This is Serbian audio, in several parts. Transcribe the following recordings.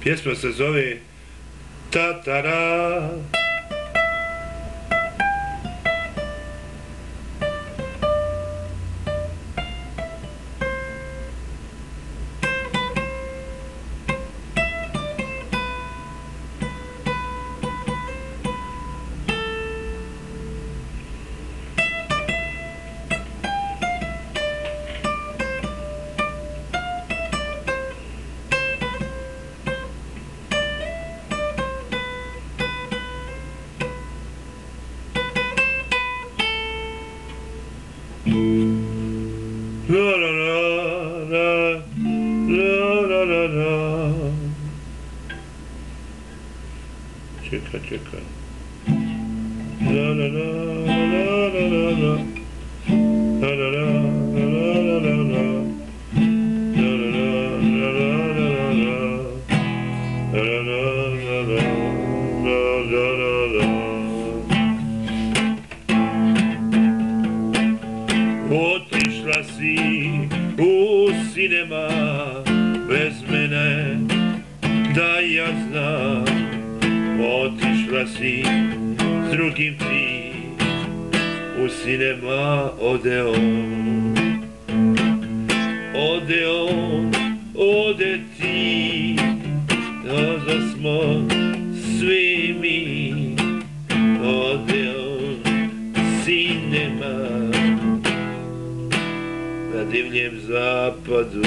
Pjesma se zove Tatara. La la la la la la la. Čekaj. La la la la la la la. La la la la la la la. La la la la la la la. La la la la la la. Otišla si u sinema bez mene, da ja znam. Otišla si s drugim ti, u sinema ode on. Ode on, ode ti, da smo svi mi. Ode on, sinema na divljem zapadu.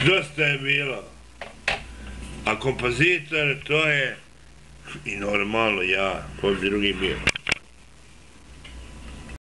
Dosta je bilo, a kompozitor to je i normalno ja, ko bi drugi bio.